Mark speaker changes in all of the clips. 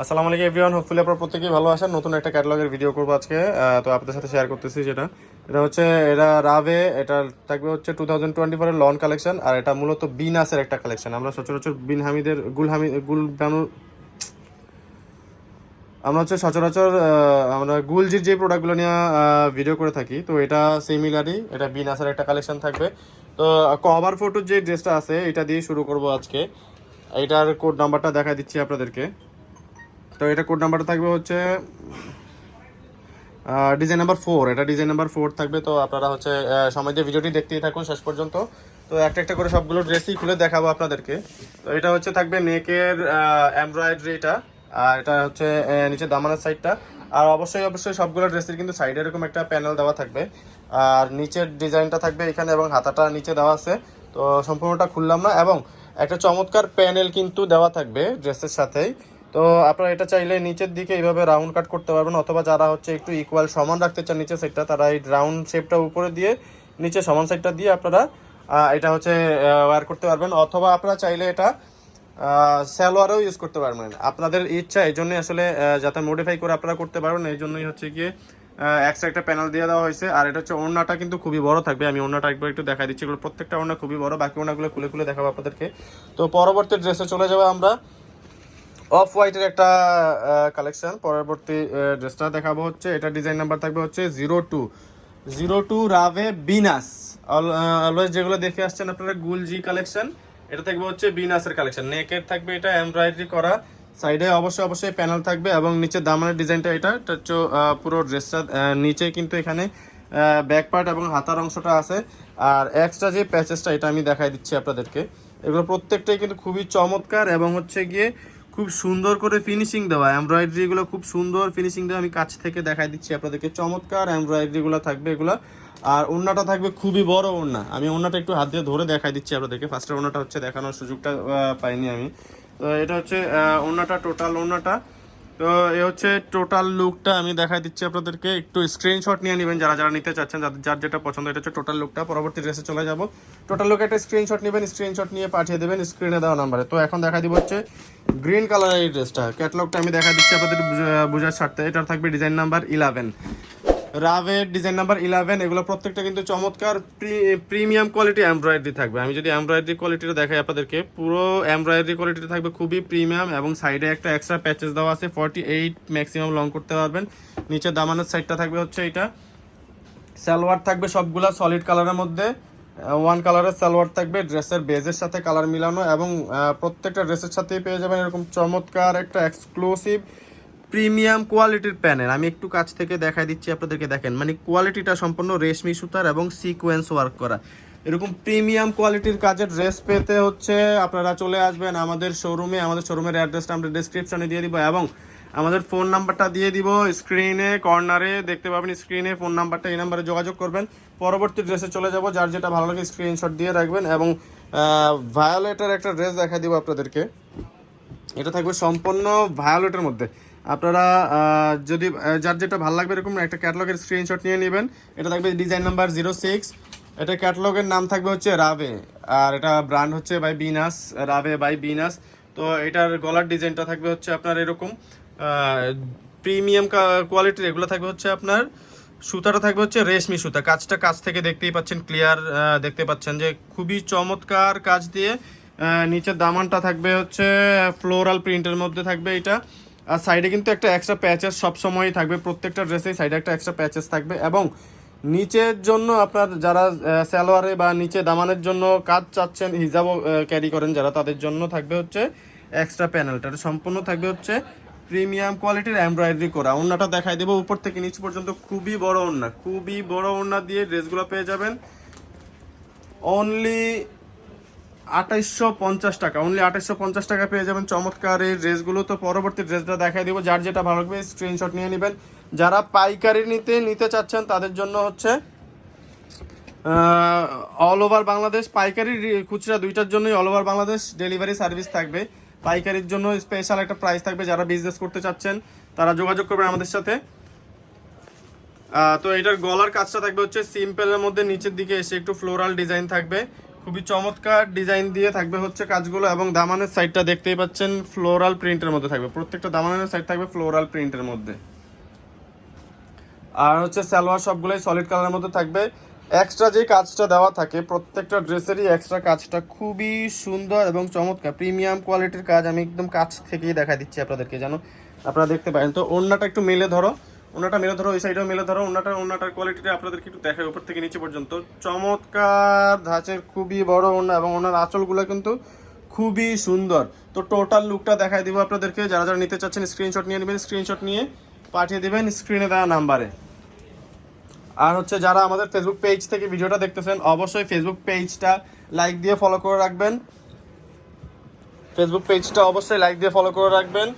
Speaker 1: আসসালামু আলাইকুম everyone, hopefully আপনারা প্রত্যেকেই ভালো আছেন। নতুন একটা ক্যাটালগের ভিডিও করবো আজকে। তো আপনাদের সাথে শেয়ার করতেছি যেটা এটা হচ্ছে এটা রাভে, এটা থাকবে হচ্ছে 2024 লন কালেকশন। আর এটা মূলত বিনাসের একটা কালেকশন। আমরা সচরাচর বিন হামিদের গুল বানু আমরা হচ্ছে সচরাচর আমরা গুলজির যে প্রোডাক্টগুলো নিয়ে ভিডিও করে থাকি, তো এটা সিমিলারই এটা বিনাসের একটা কালেকশন থাকবে। তো কভার ফটোর যে ড্রেসটা আছে এটা দিয়ে শুরু করব আজকে। এটার কোড নাম্বারটা দেখা দিচ্ছি আপনাদেরকে। তো এটা কোড নাম্বারটা থাকবে হচ্ছে ডিজাইন নাম্বার 4। এটা ডিজাইন নাম্বার 4 থাকবে। তো আপনারা হচ্ছে সময় দিয়ে ভিডিওটি দেখতেই থাকুন শেষ পর্যন্ত। তো একটা একটা করে সবগুলো ড্রেসই খুলে দেখাবো আপনাদেরকে। তো এটা হচ্ছে থাকবে নেকের এমব্রয়ডারিটা, আর এটা হচ্ছে নিচে দামানের সাইডটা। আর অবশ্যই অবশ্যই সবগুলো ড্রেসের কিন্তু সাইডে এরকম একটা প্যানেল দেওয়া থাকবে। আর নিচের ডিজাইনটা থাকবে এখানে এবং হাতাটা নিচে দেওয়া আছে। তো সম্পূর্ণটা খুললাম না, এবং একটা চমৎকার প্যানেল কিন্তু দেওয়া থাকবে ড্রেসের সাথেই। তো আপনারা এটা চাইলে নিচের দিকে এইভাবে রাউন্ড কাট করতে পারবেন, অথবা যারা হচ্ছে একটু ইকুয়াল সমান রাখতে চান নিচের সাইডটা, তারা এই রাউন্ড শেপটা উপরে দিয়ে নিচে সমান সাইডটা দিয়ে আপনারা এটা হচ্ছে ওয়্যার করতে পারবেন। অথবা আপনারা চাইলে এটা সালোয়ারেও ইউজ করতে পারবেন, আপনাদের ইচ্ছা। এই জন্যই আসলে যাতে মডিফাই করে আপনারা করতে পারবেন, এই জন্যই হচ্ছে গিয়ে এক্সট্রা একটা প্যানেল দিয়ে দেওয়া হয়েছে। আর এটা হচ্ছে ওড়নাটা কিন্তু খুবই বড় থাকবে। আমি ওড়নাটা একবার একটু দেখা দিচ্ছি। এগুলো প্রত্যেকটা ওড়না খুবই বড়, বাকি ওড়নাগুলো খুলে খুলে দেখাবো আপনাদেরকে। তো পরবর্তী ড্রেসে চলে যাবো আমরা। অফ হোয়াইটের একটা কালেকশন। পরবর্তী ড্রেসটা দেখাবো হচ্ছে এটা ডিজাইন নাম্বার থাকবে হচ্ছে 02 রাভে বিনাস। অলওয়েজ যেগুলো দেখে আসছেন আপনারা গুলজি কালেকশন, এটা থাকবে হচ্ছে বিনাসের কালেকশন। নেকের থাকবে এটা এমব্রয়ডারি করা, সাইডে অবশ্যই অবশ্যই প্যানেল থাকবে, এবং নিচে দামানের ডিজাইনটা এটা হচ্ছে পুরো ড্রেসটা নিচে কিন্তু এখানে ব্যাক পার্ট এবং হাতার অংশটা আছে। আর এক্সট্রা যে প্যাচেসটা এটা আমি দেখাই দিচ্ছি আপনাদেরকে। এগুলো প্রত্যেকটাই কিন্তু খুবই চমৎকার, এবং হচ্ছে গিয়ে খুব সুন্দর করে ফিনিশিং দেওয়া। এমব্রয়ডারিগুলো খুব সুন্দর ফিনিশিং দেওয়া। আমি কাছ থেকে দেখাই দিচ্ছি আপনাদেরকে। চমৎকার এমব্রয়ডারিগুলো থাকবে এগুলো। আর ওড়নাটা থাকবে খুবই বড় ওড়না। আমি ওড়নাটা একটু হাত দিয়ে ধরে দেখাই দিচ্ছি আপনাদেরকে। ফার্স্টের ওড়নাটা হচ্ছে দেখানোর সুযোগটা পাইনি আমি। তো এটা হচ্ছে ওড়নাটা, টোটাল ওড়নাটা। তো এ হচ্ছে টোটাল লুকটা আমি দেখাই দিচ্ছি আপনাদেরকে। একটু স্ক্রিনশট নিয়ে নেবেন যারা যারা নিতে চাচ্ছেন, যার যেটা পছন্দ। এটা হচ্ছে টোটাল লুকটা। পরবর্তী ড্রেসে চলে যাব। টোটাল লুক একটা স্ক্রিনশট নেবেন, স্ক্রিনশট নিয়ে পাঠিয়ে দেবেন স্ক্রিনে দেওয়া নাম্বারে। তো এখন দেখা দিব হচ্ছে গ্রিন কালারের এই ড্রেসটা। ক্যাটালগটা আমি দেখা দিচ্ছি আপনাদের বোঝার স্বার্থে। এটার থাকবে ডিজাইন নাম্বার 11, রাভের ডিজাইন নাম্বার 11। এগুলো প্রত্যেকটা কিন্তু চমৎকার প্রিমিয়াম কোয়ালিটি এমব্রয়ডারি থাকবে। আমি যদি এমব্রয়ডারি কোয়ালিটিটা দেখাই আপনাদেরকে, পুরো এমব্রয়ডারি কোয়ালিটিটা থাকবে খুবই প্রিমিয়াম, এবং সাইডে একটা এক্সট্রা প্যাচেস দেওয়া আছে। 48 ম্যাক্সিমাম লং করতে পারবেন। নিচে দামানের সাইডটা থাকবে হচ্ছে এটা। সালোয়ার থাকবে সবগুলা সলিড কালারের মধ্যে, ওয়ান কালারের সালোয়ার থাকবে। ড্রেসের বেজের সাথে কালার মিলানো, এবং প্রত্যেকটা ড্রেসের সাথেই পেয়ে যাবেন এরকম চমৎকার একটা এক্সক্লুসিভ প্রিমিয়াম কোয়ালিটির প্যানেল। আমি একটু কাছ থেকে দেখাই দিচ্ছি আপনাদেরকে। দেখেন মানে কোয়ালিটিটা সম্পূর্ণ রেশমি সুতার এবং সিকোয়েন্স ওয়ার্ক করা। এরকম প্রিমিয়াম কোয়ালিটির কাজের ড্রেস পেতে হচ্ছে আপনারা চলে আসবেন আমাদের শোরুমে। আমাদের শোরুমের অ্যাড্রেসটা আমরা ডেসক্রিপশনে দিয়ে দিব, এবং আমাদের ফোন নাম্বারটা দিয়ে দিব স্ক্রিনে কর্নারে দেখতে পাবেন। স্ক্রিনে ফোন নাম্বারটা, এই নাম্বারে যোগাযোগ করবেন। পরবর্তী ড্রেসে চলে যাব। যার যেটা ভালো লাগে স্ক্রিনশট দিয়ে রাখবেন। এবং ভায়োলেটের একটা ড্রেস দেখা দিব আপনাদেরকে। এটা থাকবে সম্পূর্ণ ভায়োলেটের মধ্যে। আপনারা যদি যার যেটা ভালো লাগবে এরকম একটা ক্যাটালগের স্ক্রিনশট নিয়ে নেবেন। এটা থাকবে ডিজাইন নাম্বার 06। এটা ক্যাটালগের নাম থাকবে হচ্ছে রাভে, আর এটা ব্র্যান্ড হচ্ছে বাই বিনাস, রাভে বাই বিনাস। তো এটার গলার ডিজাইনটা থাকবে হচ্ছে আপনার এরকম প্রিমিয়াম কোয়ালিটির। এগুলো থাকবে হচ্ছে আপনার সুতাটা থাকবে হচ্ছে রেশমি সুতা। কাজটা কাছ থেকে দেখতেই পাচ্ছেন, ক্লিয়ার দেখতে পাচ্ছেন যে খুবই চমৎকার কাজ দিয়ে। নিচের দামানটা থাকবে হচ্ছে ফ্লোরাল প্রিন্টের মধ্যে থাকবে এটা। আর সাইডে কিন্তু একটা এক্সট্রা প্যাচেস সবসময়ই থাকবে। প্রত্যেকটা ড্রেসেই সাইডে একটা এক্সট্রা প্যাচেস থাকবে, এবং নিচের জন্য আপনার যারা সালোয়ারে বা নিচে দামানের জন্য কাজ চাচ্ছেন, হিজাবও ক্যারি করেন যারা, তাদের জন্য থাকবে হচ্ছে এক্সট্রা প্যানেলটা। সম্পূর্ণ থাকবে হচ্ছে প্রিমিয়াম কোয়ালিটির এমব্রয়ডারি করা। ওড়নাটা দেখাই দেবো উপর থেকে নিচ পর্যন্ত। খুবই বড় ওড়না, খুবই বড় ওড়না দিয়ে ড্রেসগুলো পেয়ে যাবেন অনলি 2850 টাকা। অনলি 2850 টাকা পেয়ে যাবেন চমৎকার এই ড্রেসগুলো। তো পরবর্তী ড্রেসটা দেখাই দিব। যার যেটা ভালো লাগবে স্ক্রিনশট নিয়ে নেবেন। যারা পাইকারি নিতে চাচ্ছেন তাদের জন্য হচ্ছে অল ওভার বাংলাদেশ, পাইকারি খুচরা দুইটার জন্যই all over Bangladesh delivery service থাকবে। পাইকারির জন্য স্পেশাল একটা প্রাইস থাকবে। যারা বিজনেস করতে চাচ্ছেন তারা যোগাযোগ করবেন আমাদের সাথে। তো এটার গলার কাজটা থাকবে হচ্ছে সিম্পলের মধ্যে, নিচের দিকে এসে একটু ফ্লোরাল ডিজাইন থাকবে। খুবই চমৎকার ডিজাইন দিয়ে থাকবে হচ্ছে কাজগুলো, এবং দামানের সাইডটা দেখতেই পাচ্ছেন ফ্লোরাল প্রিন্টের মধ্যে থাকবে, প্রত্যেকটা দামানের সাইড থাকবে ফ্লোরাল প্রিন্টের মধ্যে। আর হচ্ছে সালোয়ার সবগুলোই সলিড কালারের মধ্যে থাকবে। এক্সট্রা যে কাজটা দেওয়া থাকে প্রত্যেকটা ড্রেসেরই এক্সট্রা কাজটা খুবই সুন্দর এবং চমৎকার প্রিমিয়াম কোয়ালিটির কাজ। আমি একদম কাছ থেকেই দেখা দিচ্ছি আপনাদেরকে, যেন আপনারা দেখতে পারেন। তো ওড়নাটা একটু মেলে ধরো, ওড়নাটা মেলে ধরো, ওই সাইডেও মেলে ধরো। ওড়নাটার কোয়ালিটিটা আপনাদেরকে একটু দেখায় উপর থেকে নিচে পর্যন্ত। চমৎকার ধাঁচের খুবই বড় ওড়না, এবং ওনার আঁচলগুলো কিন্তু খুবই সুন্দর। তো টোটাল লুকটা দেখাই দিব আপনাদেরকে। যারা যারা নিতে চাচ্ছেন স্ক্রিনশট নিয়ে নেবেন, স্ক্রিনশট নিয়ে পাঠিয়ে দেবেন স্ক্রিনে দেওয়া নাম্বারে। আর হচ্ছে যারা আমাদের ফেসবুক পেজ থেকে ভিডিওটা দেখতেছেন, অবশ্যই ফেসবুক পেজটা লাইক দিয়ে ফলো করে রাখবেন। ফেসবুক পেজটা অবশ্যই লাইক দিয়ে ফলো করে রাখবেন।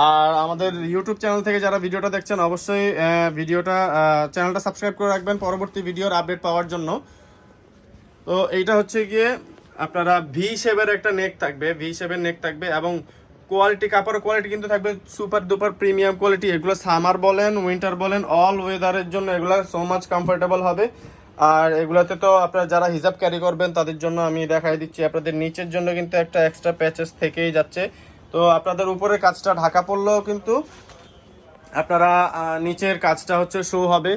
Speaker 1: আর আমাদের ইউটিউব চ্যানেল থেকে যারা ভিডিওটা দেখছেন, অবশ্যই চ্যানেলটা সাবস্ক্রাইব করে রাখবেন পরবর্তী ভিডিওর আপডেট পাওয়ার জন্য। তো এইটা হচ্ছে গিয়ে আপনারা ভি শেপের একটা নেক থাকবে, ভি শেপের নেক থাকবে, এবং কোয়ালিটি, কাপড়ের কোয়ালিটি কিন্তু থাকবে সুপার ডুপার প্রিমিয়াম কোয়ালিটি। এগুলো সামার বলেন উইন্টার বলেন অল ওয়েদারের জন্য এগুলো সো মাচ কমফোর্টেবল হবে। আর এগুলাতে তো আপনারা যারা হিজাব ক্যারি করবেন তাদের জন্য আমি দেখাই দিচ্ছি, আপনাদের নিচের জন্য কিন্তু একটা এক্সট্রা প্যাচেস থেকেই যাচ্ছে। তো আপনাদের উপরে কাজটা ঢাকা পড়লেও কিন্তু আপনারা নিচের কাজটা হচ্ছে শো হবে।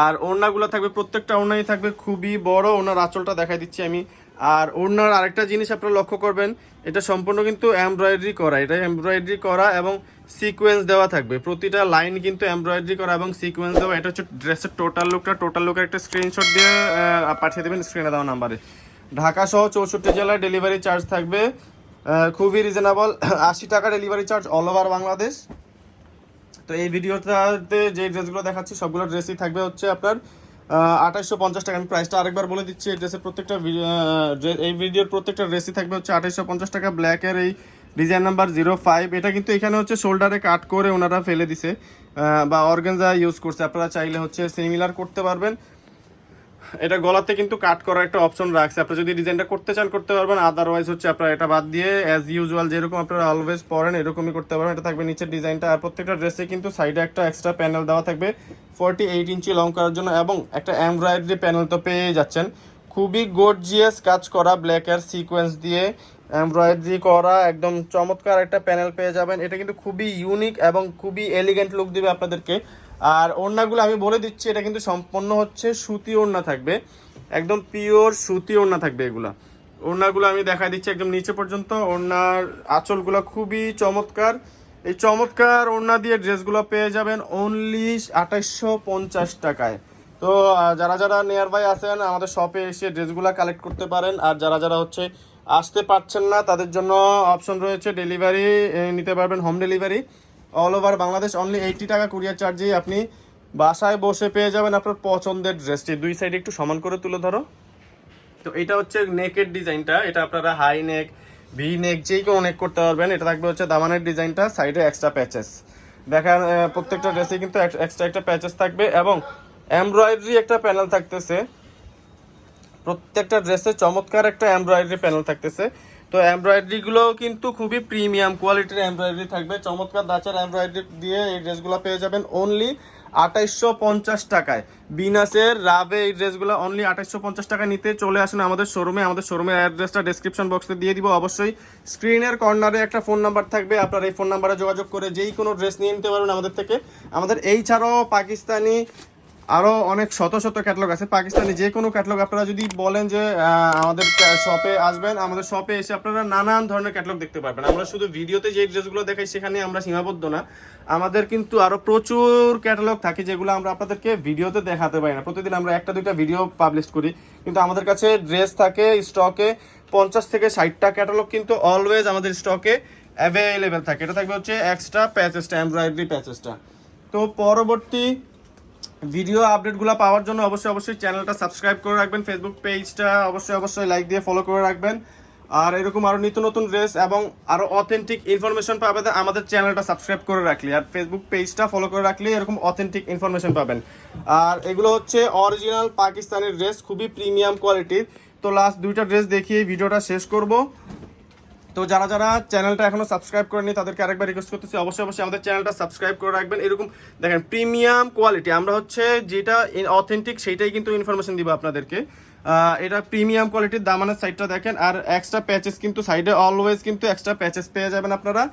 Speaker 1: আর ওড়নাগুলো থাকবে, প্রত্যেকটা ওড়নাই থাকবে খুবই বড়। ওড়নার আঁচলটা দেখাই দিচ্ছি আমি। আর ওড়নার আরেকটা জিনিস আপনারা লক্ষ্য করবেন, এটা সম্পূর্ণ কিন্তু এমব্রয়ডারি করা, এটা এমব্রয়ডারি করা এবং সিকোয়েন্স দেওয়া থাকবে। প্রতিটা লাইন কিন্তু এমব্রয়ডারি করা এবং সিকোয়েন্স দেওয়া। এটা হচ্ছে ড্রেসের টোটাল লুকটা। টোটাল লুকের একটা স্ক্রিনশট দিয়ে পাঠিয়ে দেবেন স্ক্রিনে দেওয়া নাম্বারে। ঢাকা সহ 64 জেলায় ডেলিভারি চার্জ থাকবে খুবই রিজনেবল, 80 টাকা delivery charge all over Bangladesh. তো এই ভিডিওটাতে যে ড্রেসগুলো দেখাচ্ছি সবগুলো ড্রেসই থাকবে হচ্ছে আপনার 2850 টাকা। আমি প্রাইসটা আরেকবার বলে দিচ্ছি। এই ড্রেসের প্রত্যেকটা এই ভিডিওর প্রত্যেকটা ড্রেসই থাকবে হচ্ছে 2850 টাকা। ব্ল্যাকের এই ডিজাইন নাম্বার 05, এটা কিন্তু এখানে হচ্ছে শোল্ডারে কাট করে ওনারা ফেলে দিছে বা অর্গানজা ইউজ করছে। আপনারা চাইলে হচ্ছে সিমিলার করতে পারবেন। এটা গলাতে কিন্তু কাট করার একটা অপশন রাখছে, আপনারা যদি ডিজাইনটা করতে চান করতে পারবেন, আদারওয়াইজ হচ্ছে আপনারা এটা বাদ দিয়ে অ্যাজ ইউজুয়াল যেরকম আপনারা অলওয়েজ পরেন এরকমই করতে পারবেন। এটা থাকবে নিচের ডিজাইনটা। আর প্রত্যেকটা ড্রেসে কিন্তু সাইডে একটা এক্সট্রা প্যানেল দেওয়া থাকবে 48 ইঞ্চি লং করার জন্য, এবং একটা এমব্রয়ডারি প্যানেল তো পেয়ে যাচ্ছেন। খুবই গর্জিয়াস কাজ করা ব্ল্যাকের সিকোয়েন্স দিয়ে এমব্রয়ডারি করা একদম চমৎকার একটা প্যানেল পেয়ে যাবেন। এটা কিন্তু খুবই ইউনিক এবং খুবই এলিগেন্ট লুক দিবে আপনাদেরকে। আর ওড়নাগুলো আমি বলে দিচ্ছি, এটা কিন্তু সম্পূর্ণ হচ্ছে সুতি ওড়না থাকবে, একদম পিওর সুতি ওড়না থাকবে এগুলা। ওড়নাগুলো আমি দেখাই দিচ্ছি একদম নিচে পর্যন্ত। ওড়নার আঁচলগুলো খুবই চমৎকার। এই চমৎকার ওড়না দিয়ে ড্রেসগুলো পেয়ে যাবেন অনলি 2850 টাকায়। তো যারা যারা নিয়ার বাই আছেন আমাদের শপে এসে ড্রেসগুলো কালেক্ট করতে পারেন। আর যারা যারা হচ্ছে আসতে পারছেন না তাদের জন্য অপশন রয়েছে, ডেলিভারি নিতে পারবেন, home delivery all over Bangladesh. Only 80 টাকা কুরিয়ার চার্জেই আপনি বাসায় বসে পেয়ে যাবেন আপনার পছন্দের ড্রেসটি। দুই সাইডে একটু সমান করে তুলে ধরো। তো এটা হচ্ছে নেকের ডিজাইনটা, এটা আপনারা হাই নেক ভি নেক যেই কোনো নেক করতে পারবেন। এটা থাকবে হচ্ছে দামানের ডিজাইনটা, সাইডে এক্সট্রা প্যাচেস দেখেন। প্রত্যেকটা ড্রেসে কিন্তু এক্সট্রা একটা প্যাচেস থাকবে এবং এমব্রয়ডারি একটা প্যানেল থাকতেছে। প্রত্যেকটা ড্রেসে চমৎকার একটা এমব্রয়ডারি প্যানেল থাকতেছে। তো এমব্রয়ডারিগুলোও কিন্তু খুবই প্রিমিয়াম কোয়ালিটির এমব্রয়ডারি থাকবে। চমৎকার দাঁচের এমব্রয়ডারি দিয়ে এই ড্রেসগুলো পেয়ে যাবেন অনলি 2850 টাকায়। বিনাসের রাবে এই ড্রেসগুলো অনলি 2850 টাকা নিতে চলে আসেন আমাদের শোরুমে। আমাদের শোরুমের অ্যাড্রেসটা ডেসক্রিপশন বক্সে দিয়ে দিব। অবশ্যই স্ক্রিনের কর্নারে একটা ফোন নাম্বার থাকবে, আপনারা এই ফোন নাম্বারে যোগাযোগ করে যেই কোনো ড্রেস নিয়ে নিতে পারবেন আমাদের থেকে। আমাদের এই ছাড়াও পাকিস্তানি আরও অনেক শত শত ক্যাটালগ আছে। পাকিস্তানি যে কোনো ক্যাটালগ আপনারা যদি বলেন যে আমাদের শপে আসবেন, আমাদের শপে এসে আপনারা নানান ধরনের ক্যাটালগ দেখতে পারবেন। আমরা শুধু ভিডিওতে যে ড্রেসগুলো দেখাই সেখানে আমরা সীমাবদ্ধ না, আমাদের কিন্তু আরও প্রচুর ক্যাটালগ থাকে যেগুলো আমরা আপনাদেরকে ভিডিওতে দেখাতে পারি না। প্রতিদিন আমরা একটা দুইটা ভিডিও পাবলিশ করি, কিন্তু আমাদের কাছে ড্রেস থাকে স্টকে 50 থেকে 60টা ক্যাটালগ কিন্তু অলওয়েজ আমাদের স্টকে অ্যাভেলেবেল থাকে। এটা থাকবে হচ্ছে এক্সট্রা প্যাচেসটা, এমব্রয়ডারি প্যাচেসটা। তো পরবর্তী ভিডিও আপডেটগুলো পাওয়ার জন্য অবশ্যই চ্যানেলটা সাবস্ক্রাইব করে রাখবেন। ফেসবুক পেজটা অবশ্যই লাইক দিয়ে ফলো করে রাখবেন। আর এরকম আরও নিত্য নতুন ড্রেস এবং আরও অথেন্টিক ইনফরমেশন পাবেন আমাদের চ্যানেলটা সাবস্ক্রাইব করে রাখলে, আর ফেসবুক পেজটা ফলো করে রাখলে এরকম অথেন্টিক ইনফরমেশন পাবেন। আর এগুলো হচ্ছে অরিজিনাল পাকিস্তানি ড্রেস, খুবই প্রিমিয়াম কোয়ালিটির। তো লাস্ট দুইটা ড্রেস দেখিয়ে ভিডিওটা শেষ করব। তো যারা যারা চ্যানেলটা এখনো সাবস্ক্রাইব করেনি তাদেরকে আরেকবার রিকোয়েস্ট করতেছি, অবশ্যই আমাদের চ্যানেলটা সাবস্ক্রাইব করে রাখবেন। এরকম দেখেন প্রিমিয়াম কোয়ালিটি, আমরা হচ্ছে যেটা অথেন্টিক সেইটাই কিন্তু ইনফরমেশন দিব আপনাদেরকে। এটা প্রিমিয়াম কোয়ালিটির দামানের সাইডটা দেখেন, আর এক্সট্রা প্যাচেস কিন্তু সাইডে অলওয়েজ কিন্তু এক্সট্রা প্যাচেস পেয়ে যাবেন আপনারা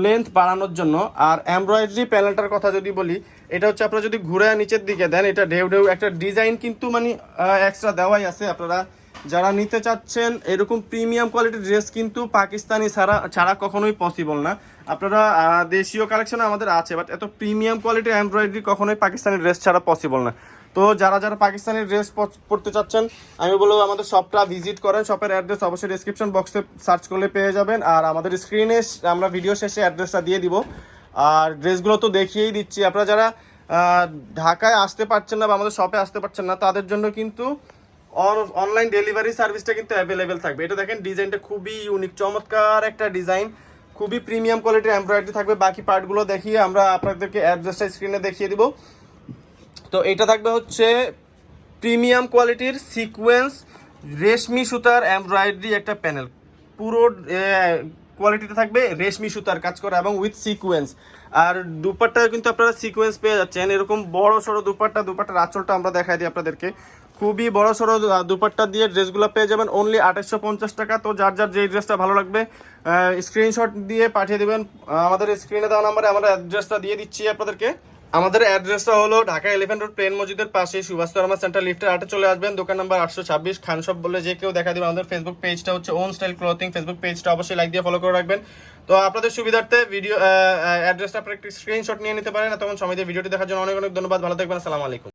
Speaker 1: লেন্থ বাড়ানোর জন্য। আর এমব্রয়ডারি প্যানেলটার কথা যদি বলি, এটা হচ্ছে আপনারা যদি ঘুরে নিচের দিকে দেন, এটা ঢেউ ঢেউ একটা ডিজাইন কিন্তু মানে এক্সট্রা দেওয়াই আছে। আপনারা যারা নিতে চাচ্ছেন এরকম প্রিমিয়াম কোয়ালিটির ড্রেস কিন্তু পাকিস্তানি ছাড়া কখনোই পসিবল না। আপনারা দেশীয় কালেকশন আমাদের আছে, বাট এত প্রিমিয়াম কোয়ালিটির এমব্রয়ডারি কখনোই পাকিস্তানি ড্রেস ছাড়া পসিবল না। তো যারা যারা পাকিস্তানি ড্রেস পরতে চাচ্ছেন, আমি বলবো আমাদের শপটা ভিজিট করেন। শপের অ্যাড্রেস অবশ্যই ডেসক্রিপশন বক্সে সার্চ করলে পেয়ে যাবেন, আর আমাদের স্ক্রিনে আমরা ভিডিও শেষে অ্যাড্রেসটা দিয়ে দিব। আর ড্রেসগুলো তো দেখিয়েই দিচ্ছি। আপনারা যারা ঢাকায় আসতে পারছেন না বা আমাদের শপে আসতে পারছেন না, তাদের জন্য কিন্তু অনলাইন ডেলিভারি সার্ভিসটা কিন্তু অ্যাভেলেবেল থাকবে। এটা দেখেন ডিজাইনটা খুবই ইউনিক, চমৎকার একটা ডিজাইন, খুবই প্রিমিয়াম কোয়ালিটির এমব্রয়ডারি থাকবে। বাকি পার্টগুলো দেখিয়ে আমরা আপনাদেরকে অ্যাড্রেসটা স্ক্রিনে দেখিয়ে দিব। তো এটা থাকবে হচ্ছে প্রিমিয়াম কোয়ালিটির সিকোয়েন্স রেশমি সুতার এমব্রয়ডারি একটা প্যানেল, পুরো কোয়ালিটিতে থাকবে রেশমি সুতার কাজ করা এবং উইথ সিকোয়েন্স। আর দুপাট্টা কিন্তু আপনারা সিকোয়েন্স পেয়ে যাচ্ছেন, এরকম বড় সড়ো দুপাট্টার আঁচলটা আমরা দেখাই দিই আপনাদেরকে। খুবই বড় সড়ো দুপাট্টা দিয়ে ড্রেসগুলো পেয়ে যাবেন অনলি 2850 টাকা। তো যার যার যে ড্রেসটা ভালো লাগবে স্ক্রিনশট দিয়ে পাঠিয়ে দেবেন আমাদের স্ক্রিনে দেওয়া নাম্বারে। আমরা অ্যাড্রেসটা দিয়ে দিচ্ছি আপনাদেরকে। আমাদের অ্যাড্রেসটা হলো ঢাকা 11 রোড প্লেন মসজিদের পাশে সুভাষ শর্মা সেন্টার, লিফটের 8 চলে আসবেন। দোকান নাম্বার 826, খান শপ বলে যে কেউ দেখা দিবে। আমাদের ফেসবুক পেজটা হচ্ছে ওন স্টাইল ক্লথিং, ফেসবুক পেজটা অবশ্যই লাইক দিয়ে ফলো করে রাখবেন। তো আপনাদের সুবিধার্থে ভিডিও অ্যাড্রেসটা আপনারা একটি স্ক্রিনশট নিয়ে নিতে পারেন। তখন সময় দিয়ে ভিডিওটি দেখার জন্য অনেক অনেক ধন্যবাদ। ভালো থাকবেন, আসসালামু আলাইকুম।